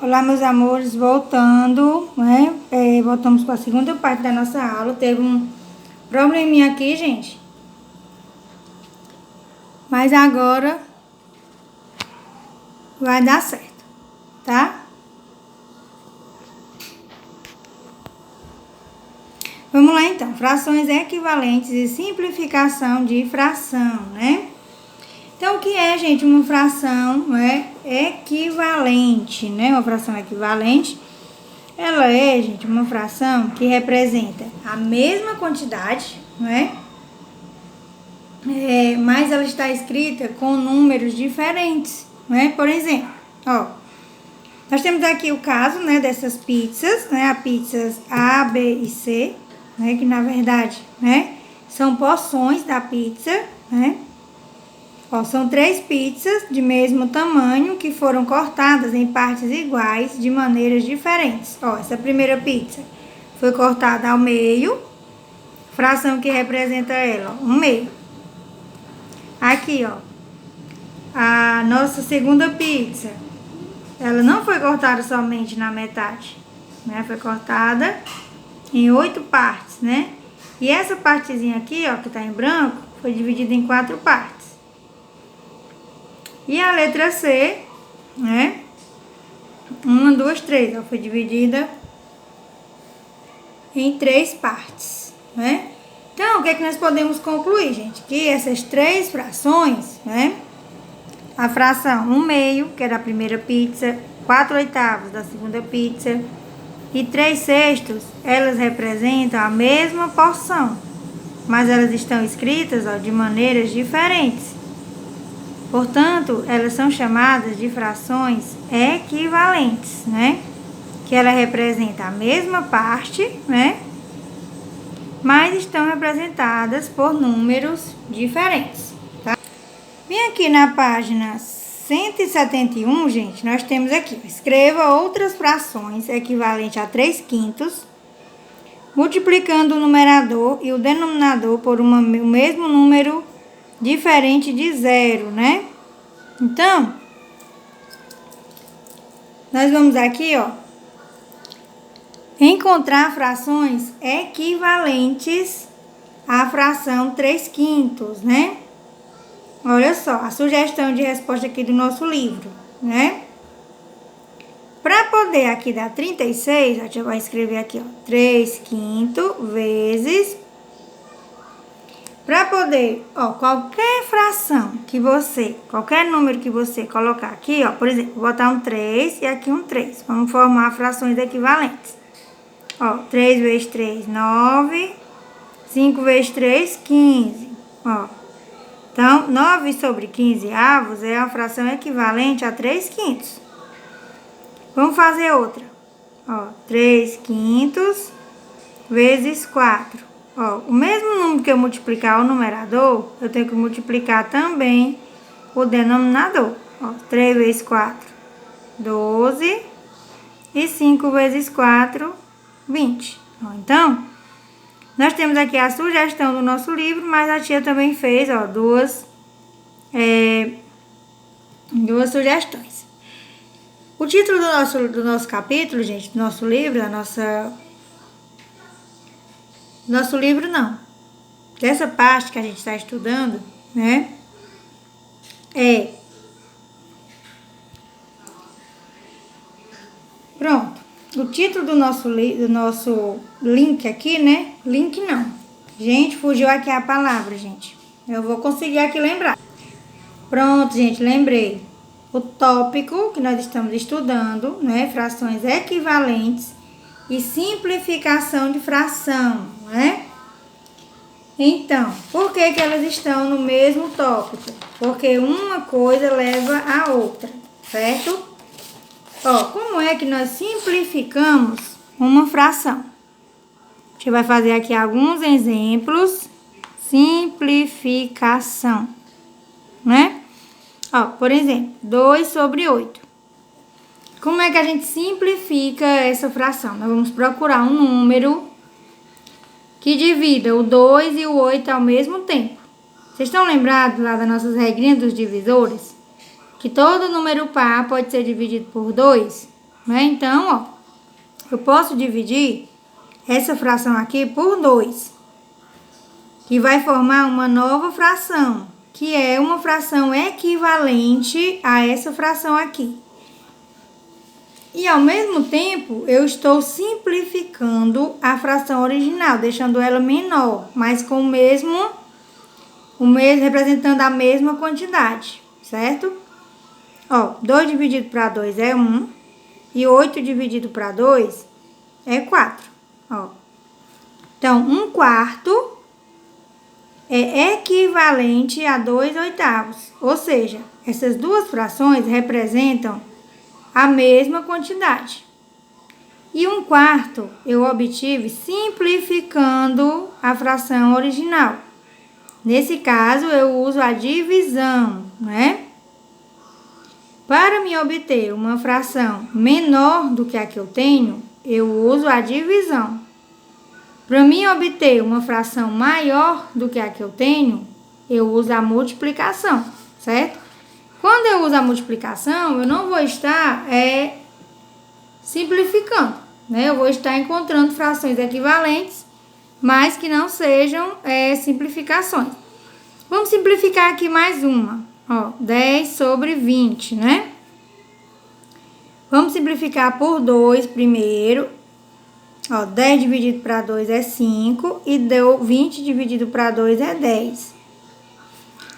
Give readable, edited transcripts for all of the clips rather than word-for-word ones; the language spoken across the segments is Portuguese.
Olá, meus amores, voltando, né? Voltamos para a segunda parte da nossa aula. Teve um probleminha aqui, gente. Mas agora vai dar certo, tá? Vamos lá, então. Frações equivalentes e simplificação de fração, né? Então, o que é, gente, uma fração, né, equivalente, né? Uma fração equivalente, ela é, gente, uma fração que representa a mesma quantidade, né? Mas ela está escrita com números diferentes, né? Por exemplo, ó, nós temos aqui o caso, né, dessas pizzas, né? As pizzas A, B e C, né? Que na verdade, né, são porções da pizza, né? Ó, são 3 pizzas de mesmo tamanho que foram cortadas em partes iguais de maneiras diferentes. Ó, essa primeira pizza foi cortada ao meio, fração que representa ela, ó, 1/2. Aqui, ó, a nossa segunda pizza, ela não foi cortada somente na metade, né? Foi cortada em 8 partes, né? E essa partezinha aqui, ó, que tá em branco, foi dividida em 4 partes. E a letra C, né? 1, 2, 3, ó, foi dividida em 3 partes, né? Então, o que é que nós podemos concluir, gente? Que essas 3 frações, né? A fração 1/2, que é da primeira pizza, 4/8 da segunda pizza e 3/6, elas representam a mesma porção, mas elas estão escritas, ó, de maneiras diferentes. Portanto, elas são chamadas de frações equivalentes, né? Que ela representa a mesma parte, né? Mas estão representadas por números diferentes, tá? Vem aqui na página 171, gente, nós temos aqui, escreva outras frações equivalentes a 3/5, multiplicando o numerador e o denominador por o mesmo número diferente de 0, né? Então, nós vamos aqui, ó, encontrar frações equivalentes à fração 3/5, né? Olha só, a sugestão de resposta aqui do nosso livro, né? Para poder aqui dar 36, a gente vai escrever aqui, ó, 3/5 vezes. Para poder, ó, qualquer fração que você, qualquer número que você colocar aqui, ó, por exemplo, vou botar um 3 e aqui um 3. Vamos formar frações equivalentes. Ó, 3 vezes 3, 9. 5 vezes 3, 15. Ó. Então, 9 sobre 15 avos é uma fração equivalente a 3/5. Vamos fazer outra. Ó, 3/5 vezes 4. Ó, o mesmo número que eu multiplicar o numerador, eu tenho que multiplicar também o denominador. Ó, 3 vezes 4, 12. E 5 vezes 4, 20. Ó, então, nós temos aqui a sugestão do nosso livro, mas a tia também fez, ó, duas sugestões. O título do nosso capítulo, gente, do nosso livro, nosso livro não, dessa parte que a gente está estudando, né, pronto, o título do nosso link aqui, né, link não, gente, fugiu aqui a palavra, gente, eu vou conseguir aqui lembrar. Pronto, gente, lembrei. O tópico que nós estamos estudando, né, frações equivalentes e simplificação de fração, né? Então, por que que elas estão no mesmo tópico? Porque uma coisa leva a outra, certo? Ó, como é que nós simplificamos uma fração? A gente vai fazer aqui alguns exemplos. Simplificação, né? Ó, por exemplo, 2 sobre 8. Como é que a gente simplifica essa fração? Nós vamos procurar um número que divida o 2 e o 8 ao mesmo tempo. Vocês estão lembrados lá das nossas regrinhas dos divisores? Que todo número par pode ser dividido por 2? né? Então, ó, eu posso dividir essa fração aqui por 2, que vai formar uma nova fração, que é uma fração equivalente a essa fração aqui. E ao mesmo tempo, eu estou simplificando a fração original, deixando ela menor, mas com o mesmo representando a mesma quantidade, certo? Ó, 2 dividido para 2 é 1, e 8 dividido para 2 é 4, ó. Então, 1/4 é equivalente a 2/8, ou seja, essas duas frações representam a mesma quantidade. E 1/4 eu obtive simplificando a fração original. Nesse caso, eu uso a divisão, né? Para me obter uma fração menor do que a que eu tenho, eu uso a divisão. Para mim obter uma fração maior do que a que eu tenho, eu uso a multiplicação, certo? Quando eu uso a multiplicação, eu não vou estar simplificando, né? Eu vou estar encontrando frações equivalentes, mas que não sejam simplificações. Vamos simplificar aqui mais uma, ó, 10 sobre 20, né? Vamos simplificar por 2 primeiro. Ó, 10 dividido para 2 é 5 e deu 20 dividido para 2 é 10.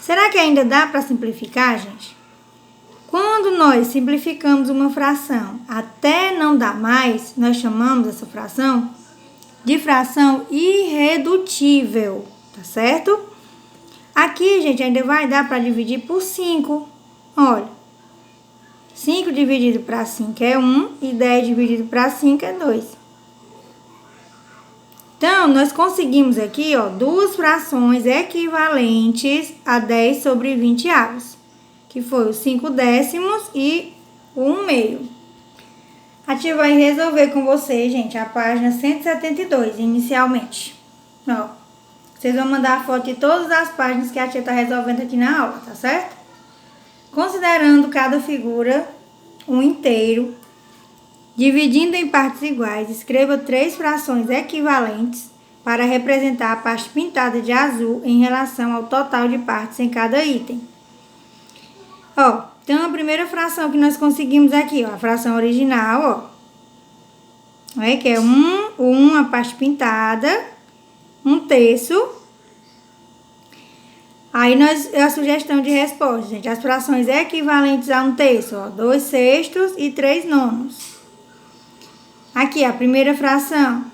Será que ainda dá para simplificar, gente? Quando nós simplificamos uma fração até não dar mais, nós chamamos essa fração de fração irredutível, tá certo? Aqui, gente, ainda vai dar para dividir por 5. Olha, 5 dividido para 5 é 1 e 10 dividido para 5 é 2. Então, nós conseguimos aqui, ó, duas frações equivalentes a 10 sobre 20 avos, que foi os 5 décimos e o 1/2. A tia vai resolver com vocês, gente, a página 172, inicialmente. Ó, vocês vão mandar a foto de todas as páginas que a tia tá resolvendo aqui na aula, tá certo? Considerando cada figura um inteiro, dividindo em partes iguais, escreva 3 frações equivalentes para representar a parte pintada de azul em relação ao total de partes em cada item. Ó, então a primeira fração que nós conseguimos aqui, ó, a fração original, ó, que é 1, a parte pintada, 1/3. Aí a sugestão de resposta, gente, as frações equivalentes a 1/3, ó, 2/6 e 3/9. Aqui, a primeira fração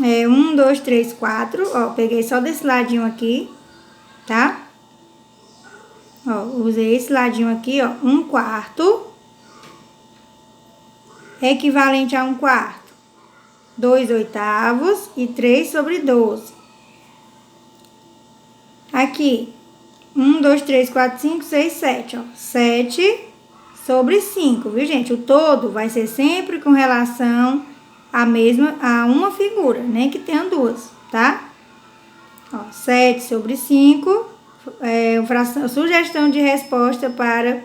é 1, 2, 3, 4, ó, peguei só desse ladinho aqui, tá? Ó, usei esse ladinho aqui, ó, 1/4, equivalente a 1/4, 2/8 e 3 sobre 12. Aqui, 1, 2, 3, 4, 5, 6, 7, ó, 7 sobre 5, viu, gente? O todo vai ser sempre com relação a uma figura, nem que tenha duas, tá? Ó, 7 sobre 5, sugestão de resposta para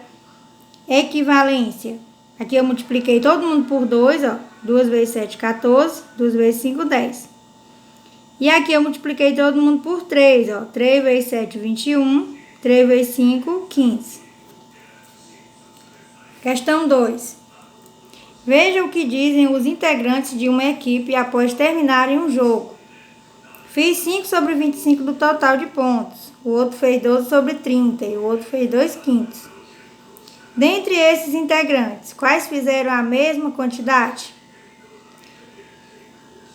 equivalência. Aqui eu multipliquei todo mundo por 2, ó. 2 vezes 7, 14. 2 vezes 5, 10. E aqui eu multipliquei todo mundo por 3, ó. 3 vezes 7, 21. 3 vezes 5, 15. Questão 2. Veja o que dizem os integrantes de uma equipe após terminarem um jogo. Fiz 5 sobre 25 do total de pontos. O outro fez 12 sobre 30 e o outro fez 2/5. Dentre esses integrantes, quais fizeram a mesma quantidade?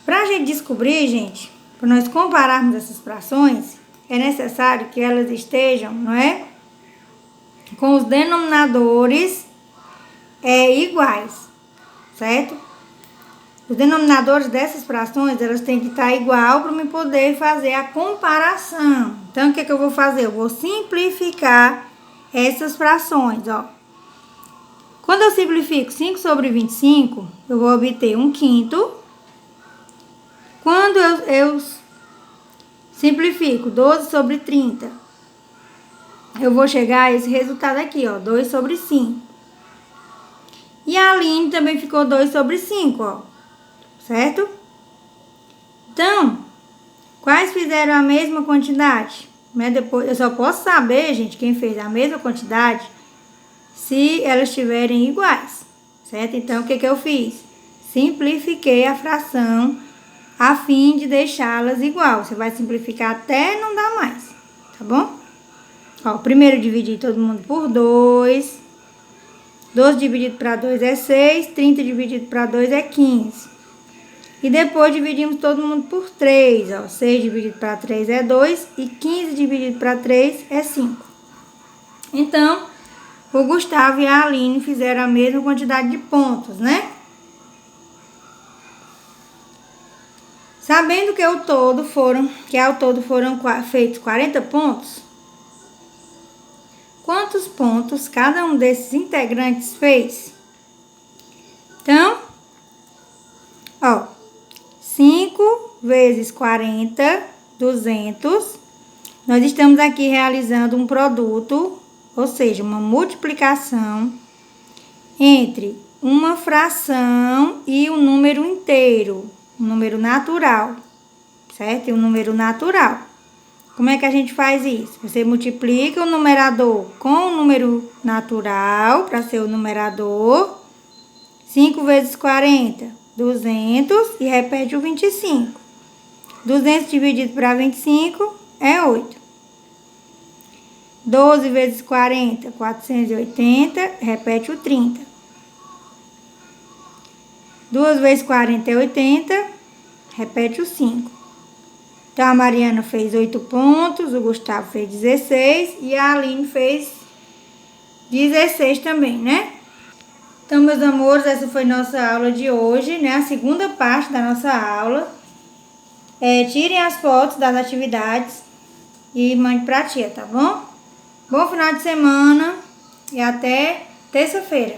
Para a gente descobrir, gente, para nós compararmos essas frações, é necessário que elas estejam, não é? Com os denominadores iguais, certo? Os denominadores dessas frações, elas têm que estar igual para eu poder fazer a comparação. Então, o que eu vou fazer? Eu vou simplificar essas frações, ó. Quando eu simplifico 5 sobre 25, eu vou obter 1/5. Quando eu simplifico 12 sobre 30, eu vou chegar a esse resultado aqui, ó, 2 sobre 5. E a Aline também ficou 2 sobre 5, ó. Certo? Então, quais fizeram a mesma quantidade? Né? Depois, eu só posso saber, gente, quem fez a mesma quantidade se elas estiverem iguais. Certo? Então, o que eu fiz? Simplifiquei a fração a fim de deixá-las igual. Você vai simplificar até não dar mais, tá bom? Ó, primeiro dividi todo mundo por 2. 12 dividido para 2 é 6. 30 dividido para 2 é 15. E depois dividimos todo mundo por 3. Ó, 6 dividido para 3 é 2. E 15 dividido para 3 é 5. Então, o Gustavo e a Aline fizeram a mesma quantidade de pontos, né? Sabendo que ao todo foram feitos 40 pontos, quantos pontos cada um desses integrantes fez? Então, ó, 5 vezes 40, 200. Nós estamos aqui realizando um produto, ou seja, uma multiplicação entre uma fração e um número inteiro. Um número natural, certo? E um número natural. Como é que a gente faz isso? Você multiplica o numerador com o número natural, para ser o numerador. 5 vezes 40, 200, e repete o 25. 200 dividido para 25 é 8. 12 vezes 40, 480, repete o 30. 2 vezes 40 é 80, repete o 5. Então, a Mariana fez 8 pontos, o Gustavo fez 16 e a Aline fez 16 também, né? Então, meus amores, essa foi nossa aula de hoje, né? A segunda parte da nossa aula. Tirem as fotos das atividades e mande pra tia, tá bom? Bom final de semana e até terça-feira.